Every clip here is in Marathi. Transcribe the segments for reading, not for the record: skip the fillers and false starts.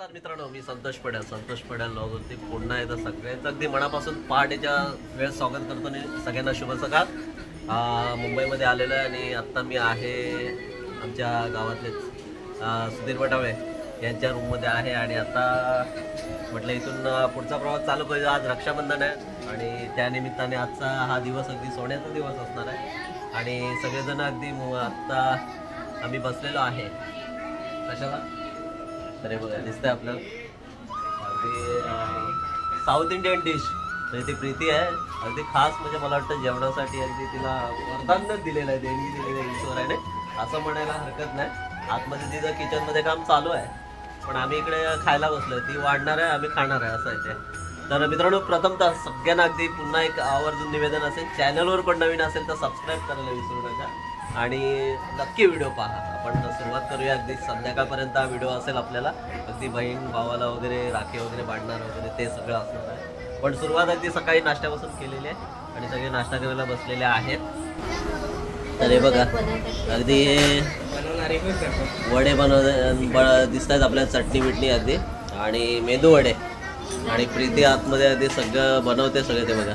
नमस्कार मित्रांनो, मी संतोष पड्याल लॉगवरती पुन्हा एकदा सगळ्यांचं अगदी मनापासून पहाटेच्या वेळेस स्वागत करतो आणि सगळ्यांना शुभ सकाळ. मुंबईमध्ये आलेलो आहे आणि आत्ता मी आहे आमच्या गावातलेच सुधीर बटावळे यांच्या रूममध्ये आहे आणि आता म्हटलं इथून पुढचा प्रवास चालू करू. आज रक्षाबंधन आहे आणि त्यानिमित्ताने आजचा हा दिवस अगदी सोन्याचा दिवस असणार आहे आणि सगळेजण अगदी आत्ता आम्ही बसलेलो आहे. कशाला तर हे बघा दिसतंय आपल्याला अगदी साऊथ इंडियन डिश. तर ती प्रीती आहे अगदी खास, म्हणजे मला वाटतं जेवणासाठी अगदी तिला वरदानच दिलेलं आहे, देणगी दिलेलं आहे ईश्वराने असं म्हणायला हरकत नाही. आतमध्ये तिचं किचनमध्ये काम चालू आहे पण आम्ही इकडे खायला बसलोय. ती वाढणार आहे आम्ही खाणार आहे असं आहे ते. तर मित्रांनो, प्रथमतः सगळ्यांना अगदी पुन्हा एक आवर्जून निवेदन असेल, चॅनलवर कोण नवीन असेल तर सबस्क्राईब करायला विसरू नका आणि नक्की व्हिडिओ पहा. आपण सुरुवात करूया. अगदी संध्याकाळपर्यंत हा व्हिडिओ असेल आपल्याला. अगदी बहीण भावाला वगैरे राखी वगैरे बांधणार वगैरे ते सगळं असणार आहे. पण सुरुवात अगदी सकाळी नाश्त्यापासून केलेली आहे आणि सगळे नाश्ता करायला बसलेले आहेत. तर हे बघा अगदी वडे दिसत आहेत आपल्याला, चटणी बिटणी अगदी आणि मेदू वडे आणि प्रीती आतमध्ये अगदी सगळं बनवते सगळे ते बघा.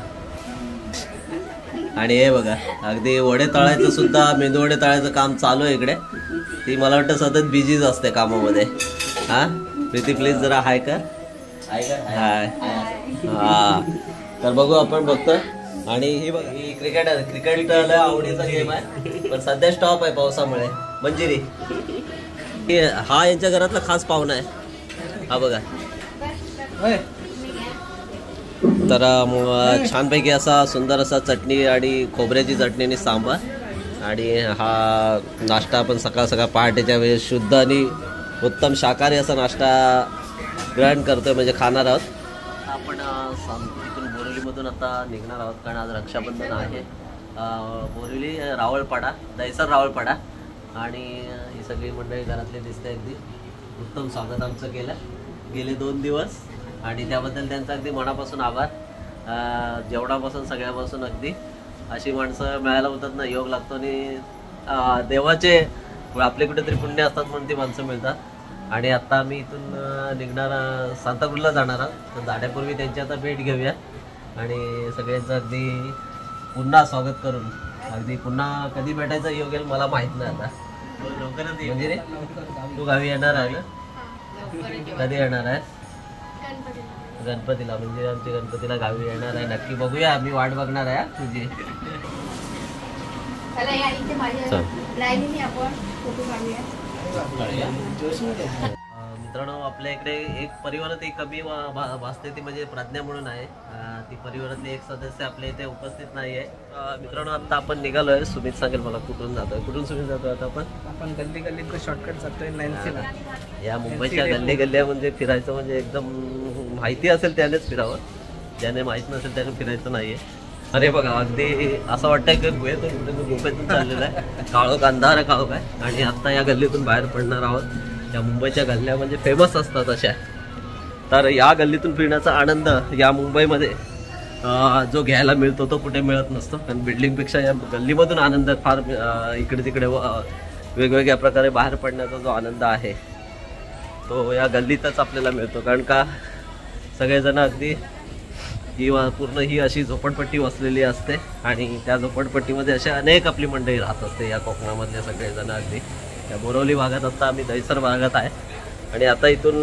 आणि हे बघा अगदी वडे तळायचं सुद्धा, मेदू वडे तळायचं काम चालू आहे इकडे. ती मला वाटतं सतत बिझीच असते कामामध्ये. हा प्रीती प्लीज जरा हाय कर. हाय हा. तर बघू आपण बघतो. आणि ही बघ ही क्रिकेटला आवडीचा गेम आहे पण सध्या स्टॉप आहे पावसामुळे. मंजिरी हा यांच्या घरातला खास पाहुणा आहे. हा बघा तर छानपैकी असा सुंदर असा चटणी आणि खोबऱ्याची चटणी आणि सांबार आणि हा नाश्ता आपण सकाळ सकाळ पहाटेच्या वेळेस शुद्ध आणि उत्तम शाकाहारी असा नाश्ता ग्रहण करतोय, म्हणजे खाणार आहोत. आपण इथून बोरिवलीमधून आता निघणार आहोत कारण आज रक्षाबंधन आहे. बोरिवली रावळपाडा, दहिसर रावळपाडा आणि ही सगळी मंडळी घरातले दिसते. अगदी उत्तम स्वागत आमचं केलं गेले 2 दिवस आणि त्याबद्दल त्यांचा अगदी मनापासून आभार. जेवणापासून सगळ्यापासून अगदी अशी माणसं मिळायला होतात ना, योग लागतो आणि देवाचे आपले कुठेतरी पुण्य असतात म्हणून ती माणसं मिळतात. आणि आत्ता आम्ही इथून निघणार सांताक्रूजला जाणार आहोत. तर जाण्यापूर्वी त्यांची आता भेट घेऊया आणि सगळ्यांचं अगदी पुन्हा स्वागत करून अगदी पुन्हा कधी भेटायचं योग येईल मला माहीत नाही आता. म्हणजे रे तू गावी येणार आहे ना, कधी येणार आहे? गणपतीला, म्हणजे आमच्या गणपतीला गावी येणार आहे. नक्की बघूया, आम्ही वाट बघणार आहे तुझी. मित्रांनो, आपल्या इकडे एक परिवारात एक कमी भासते ती म्हणजे प्रज्ञा म्हणून आहे. ती परिवारातली एक सदस्य आपल्या इथे उपस्थित नाही आहे. मित्रांनो, आता आपण निघालोय. सुमित सांगेल मला कुठून जातोय. कुठून सुमित जातोय आता आपण गल्ली गल्लीत शॉर्टकट जातोय नॅन्सीला. या मुंबईच्या गल्ली गल्ल्या म्हणजे फिरायचं म्हणजे एकदम माहिती असेल त्यानेच फिरावं, ज्याने माहीत नसेल त्याने फिरायचं नाहीये. अरे बघा अगदी असं वाटतंय की गुफेतून चाललेलं आहे. काळोख अंधार काळोख आहे आणि आता या गल्लीतून बाहेर पडणार आहोत. या मुंबईच्या गल्ल्या म्हणजे फेमस असतात अशा. तर या गल्लीतून फिरण्याचा आनंद या मुंबईमध्ये जो घ्यायला मिळतो तो कुठे मिळत नसतो. कारण बिल्डिंगपेक्षा या गल्लीमधून आनंद फार इकडे तिकडे वेगवेगळ्या प्रकारे बाहेर पडण्याचा जो आनंद आहे तो या गल्लीतच आपल्याला मिळतो. कारण का सगळेजण अगदी पूर्ण ही अशी झोपडपट्टी वसलेली असते आणि त्या झोपडपट्टीमध्ये अशा अनेक आपली मंडळी राहत असते. या कोकणामधले सगळेजण अगदी त्या बोरिवली भागात, आता आम्ही दहिसर भागात आहे आणि आता इथून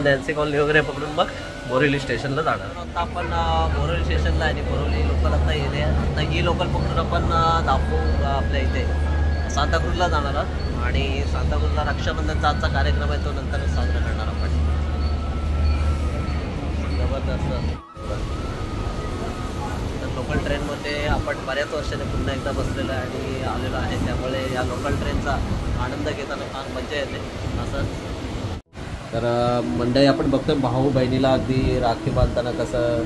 नॅन्सी कॉलनी वगैरे पकडून मग बोरिवली स्टेशनला जाणार. आता आपण बोरिवली स्टेशनला आणि बोरिवली लोकल आता येते. आता ही लोकल पकडून आपण दाखवू आपल्या इथे सांताक्रूजला जाणार आहोत आणि सांताक्रूजला रक्षाबंधनचा आजचा कार्यक्रम आहे तो नंतर साजरा करणार आपण. जबरदस्त. लोकल ट्रेनमध्ये आपण बऱ्याच वर्षाने पुन्हा एकदा बसलेलो आहे आणि आलेलो आहे, त्यामुळे या लोकल ट्रेनचा आनंद घेताना फार मजा येते असं. तर मंडळी आपण बघतोय भाऊ बहिणीला अगदी राखी बांधताना कसं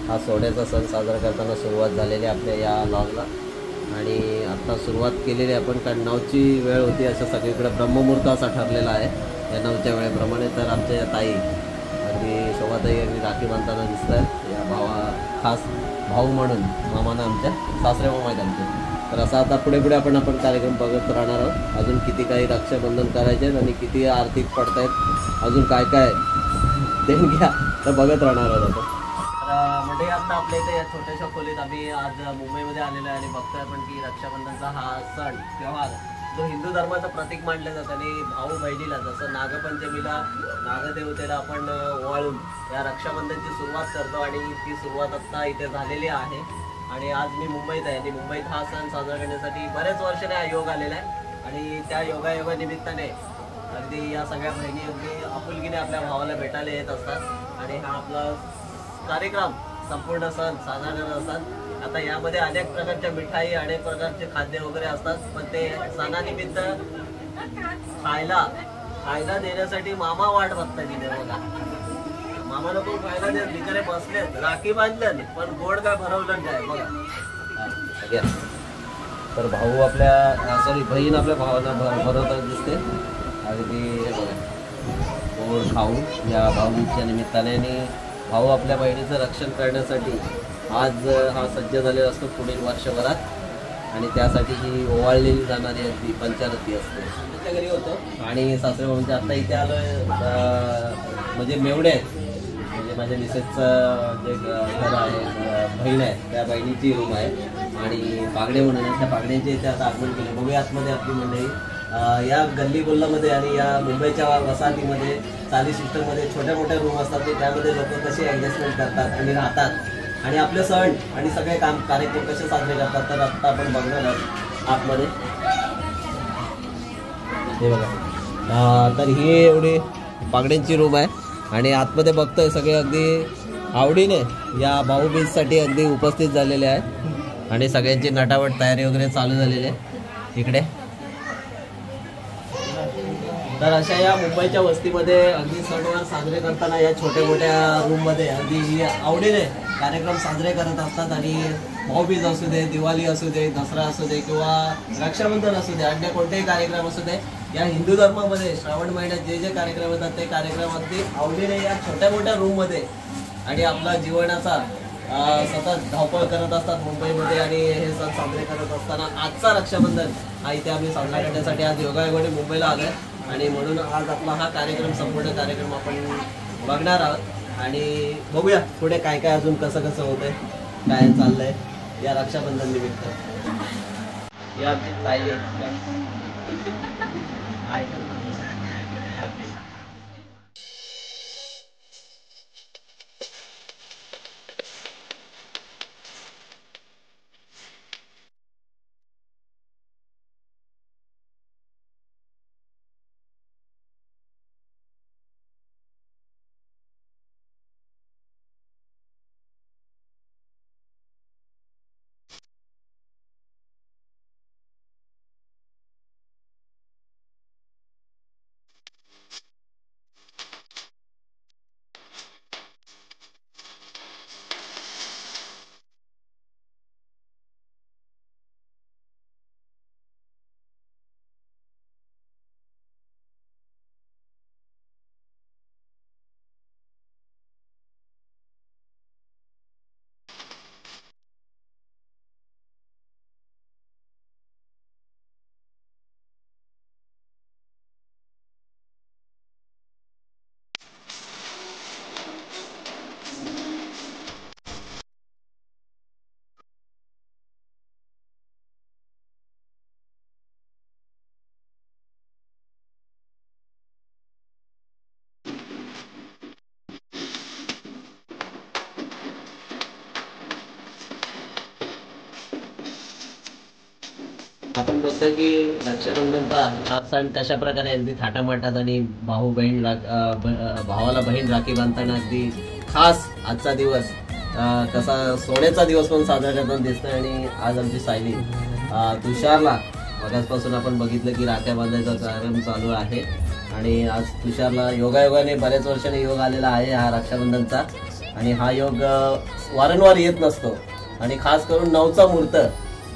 हा सोन्याचा सण साजरा करताना सुरुवात झालेली आहे आपल्या या लॉगला. आणि आत्ता सुरुवात केलेली आहे आपण, कारण 9ची वेळ होती असं सगळीकडे ब्रह्ममुहूर्त असा ठरलेला आहे या 9च्या वेळेप्रमाणे. तर आमच्या या ताई अगदी शोभाताई अगदी राखी बांधताना दिसत आहेत. या खास भाऊ म्हणून मामाना आमच्या सासरे मामा आहेत आमचे. तर असं आता पुढे पुढे आपण कार्यक्रम बघत राहणार आहोत. अजून किती काही रक्षाबंधन करायचे आहेत आणि किती आर्थिक पडतायत, अजून काय काय देणग्या तर बघत राहणार आहोत आपण. तर म्हणजे आता आपल्या इथे या छोट्याशा खोलीत आम्ही आज मुंबईमध्ये आलेलो आहे आणि बघतोय आपण की रक्षाबंधनचा हा सण त्योहार जो हिंदू धर्माचं प्रतीक मानलं जातं आणि भाऊ बहिणीला जसं नागपंचमीला नागदेवतेला आपण ओवाळून या रक्षाबंधनची सुरुवात करतो आणि ती सुरुवात आत्ता इथे झालेली आहे. आणि आज मी मुंबईत आहे आणि मुंबईत हा सण साजरा करण्यासाठी बरेच वर्षाने हा योग आलेला आहे आणि त्या योगायोगानिमित्ताने अगदी या सगळ्या बहिणी अगदी आपुलकीने आपल्या भावाला भेटायला येत असतात आणि हा आपला कार्यक्रम संपूर्ण सण साजरा करत असतात. आता यामध्ये अनेक प्रकारच्या मिठाई अनेक प्रकारचे खाद्य वगैरे असतात पण ते सणानिमित्त खायला देण्यासाठी मामा वाट बघतात तिथे बघा. मामा लोक खायला देत बिचारे बसले राखी बांधलं पण गोड काय भरवलं नाही बघा. तर भाऊ आपल्या सॉरी बहीण आपल्या भावाला भरवतात दिसते अगदी गोड खाऊ या भाऊच्या निमित्ताने. आणि भाऊ आपल्या बहिणीचं रक्षण करण्यासाठी आज हा सज्ज झालेला असतो पुढील वर्षभरात आणि त्यासाठी ही ओवाळलेली जाणारी अगदी पंचारती असते. त्याच्या घरी होतो आणि सासरे म्हणजे आता इथे आलोय म्हणजे मेवणे आहेत म्हणजे माझ्या मिसेसचं जे घर आहे बहीण आहे त्या बहिणीची रूम आहे आणि बागडे म्हणून त्या बागड्यांचे इथे आता आगमन केले. बघूया आतमध्ये आपली मंडळी या गल्ली बोल्लामध्ये आणि या मुंबईच्या वसाहतीमध्ये चाली सिस्टममध्ये छोट्या मोठ्या रूम असतात ते त्यामध्ये लोक कसे ॲडजस्टमेंट करतात आणि राहतात आणि आपले सण आणि सगळे कार्यक्रम कसे साजरे करतात तर आत्ता आपण बघणार आहोत आतमध्ये. हे बघा तर ही एवढी बागड्यांची रूम आहे आणि आतमध्ये बघतोय सगळे अगदी आवडीने या भाऊबीजसाठी अगदी उपस्थित झालेले आहेत आणि सगळ्यांची नटावट तयारी वगैरे चालू झालेली आहे इकडे. तर अशा या मुंबईच्या वस्तीमध्ये अगदी सणवार साजरे करताना या छोट्या मोठ्या रूममध्ये अगदी आवडीने कार्यक्रम साजरे करत असतात आणि भाऊबीज असू दे, दिवाळी असू दे, दसरा असू दे किंवा रक्षाबंधन असू दे, अन्य कोणतेही कार्यक्रम असू दे या हिंदू धर्मामध्ये श्रावण महिन्यात जे जे कार्यक्रम होतात ते कार्यक्रम अगदी आवडीने या छोट्या मोठ्या रूममध्ये आणि आपला जीवनाचा सतत धावपळ करत असतात मुंबईमध्ये आणि हे सण साजरे करत असताना आजचा रक्षाबंधन हा इथे आम्ही साजरा करण्यासाठी आज योगायोगाने मुंबईला आलोय आणि म्हणून आज आपला हा कार्यक्रम संपूर्ण कार्यक्रम आपण बघणार आहोत आणि बघूया पुढे काय काय अजून कसं कसं होतंय काय चाललंय या रक्षाबंधन निमित्त. या आपण बघतो की रक्षाबंधनचा हा सण कशा प्रकारे अगदी थाटामाटात आणि भाऊ बहीण भावाला बहीण राखी बांधताना अगदी खास आजचा दिवस कसा सोन्याचा दिवस पण साजरा करताना दिसतोय. आणि आज आमची सायली तुषारला मगाचपासून आपण बघितलं की राख्या बांधायचा कार्यक्रम चालू आहे आणि आज तुषारला योगायोगाने बऱ्याच वर्षाने योग आलेला आहे हा रक्षाबंधनचा आणि हा योग वारंवार येत नसतो आणि खास करून 9चा मुहूर्त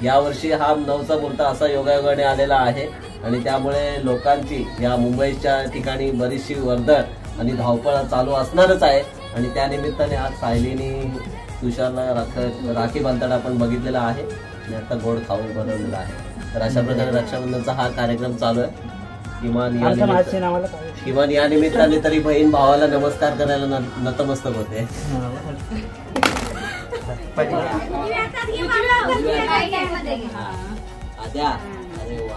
यावर्षी हा 9चा मुहूर्त असा योगायोगाने आलेला आहे आणि त्यामुळे लोकांची या मुंबईच्या ठिकाणी बरीचशी वर्दळ आणि धावपळ चालू असणारच आहे आणि त्या निमित्ताने आज सायलीने तुषारला राखी बांधताना आपण बघितलेला आहे आणि आता गोड खाऊ बनवलेला आहे. तर अशा प्रकारे रक्षाबंधनचा हा कार्यक्रम चालू आहे. किमान किमान या निमित्ताने तरी बहीण भावाला नमस्कार करायला नतमस्तक होते. आद्या अरे वा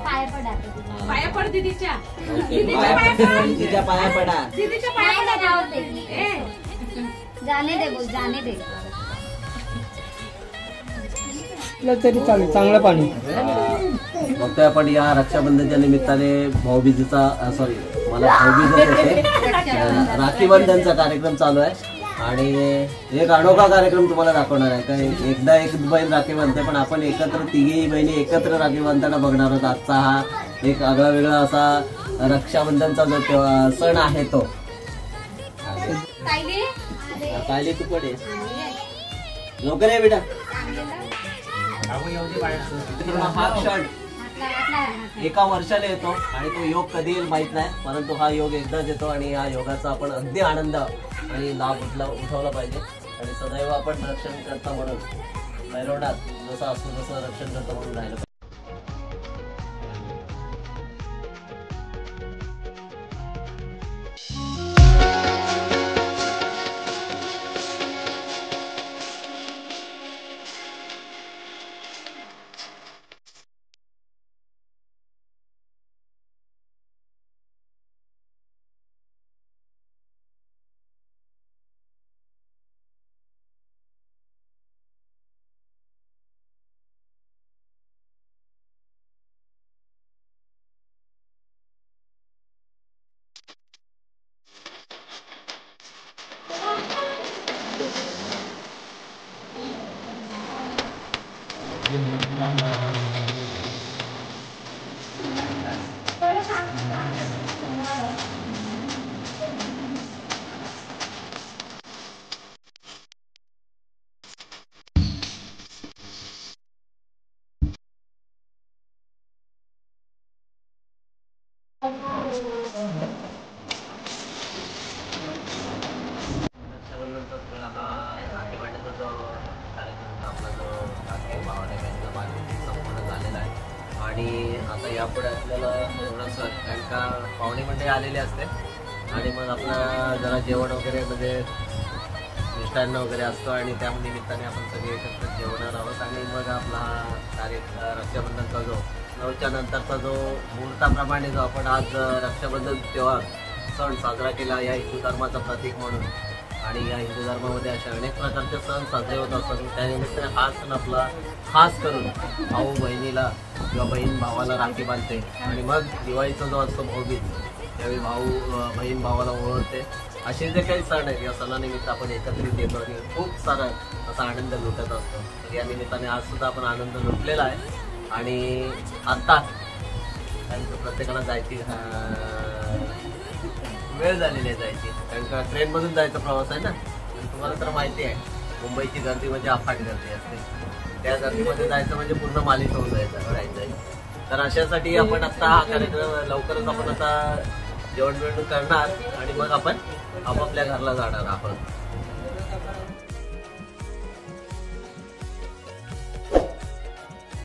पाया पड दीदीच्या तिच्या पाया पडा. दीदीच्या पाया पडा. जाने दे बोल जाने दे. तरी चालेल चांगलं पाणी. बघतोय आपण या रक्षाबंधनच्या निमित्ताने भाऊबीजेचा सॉरी मला भाऊबीजेच होते राखी बंधनचा कार्यक्रम चालू आहे आणि एक अनोखा कार्यक्रम तुम्हाला दाखवणार आहे. काय एकदा एक बहीण राखी बांधते पण आपण एकत्र तिघी बहिणी एकत्र राखी बांधताना बघणार आहोत. आजचा हा एक आगळा वेगळा असा रक्षाबंधनचा जो सण आहे तो. पाहिली तू पण लवकर आहे बेटा. हा क्षण एका वर्षाला येतो आणि तो योग कधी येईल माहित नाही, परंतु हा योग एकदाच येतो आणि या योगाचा आपण अगदी आनंद आणि लाभ उठवला पाहिजे. आणि सदैव आपण रक्षण करता म्हणून भैरवनाथ जसं असतो तसं रक्षण करता म्हणून राहिलं पाहिजे. आणि आता यापुढे आपल्याला थोडंसं कारण का पाहुणे मंडळी आलेले असते आणि मग आपला जरा जेवण वगैरे म्हणजे मिष्टान्न वगैरे असतो आणि त्या निमित्ताने आपण सगळे एकत्र जेवणार आहोत. आणि मग आपला हा रक्षाबंधनचा जो 9च्या नंतरचा जो मुहूर्ताप्रमाणे जो आपण आज रक्षाबंधन तेव्हा सण साजरा केला या हिंदू धर्माचं प्रतीक म्हणून. आणि या हिंदू धर्मामध्ये अशा अनेक प्रकारचे सण साजरे होत असतात. त्यानिमित्ताने हा सण आपला खास करून भाऊ बहिणीला किंवा बहीण भावाला राखी बांधते. आणि मग दिवाळीचा जो असतो भाऊबीज त्यावेळी भाऊ बहीण भावाला ओळखते. असे जे काही सण आहेत या सणानिमित्त आपण एकत्रित येतो आणि खूप सारा असा आनंद लुटत असतो. तर या निमित्ताने आज सुद्धा आपण आनंद लुटलेला आहे. आणि आत्ता प्रत्येकाला जायची वेळ झालेली आहे जायची, कारण का ट्रेनमधून जायचा प्रवास आहे ना. तुम्हाला तर माहिती आहे मुंबईची गर्दी म्हणजे अफाट गर्दी असते. त्या गर्दीमध्ये जायचं म्हणजे पूर्ण मालिश होऊन राहायचं. तर अशासाठी आपण आता हा कार्यक्रम लवकरच आपण आता जेवण बिवण करणार आणि मग आपण आपापल्या घरला जाणार आहोत.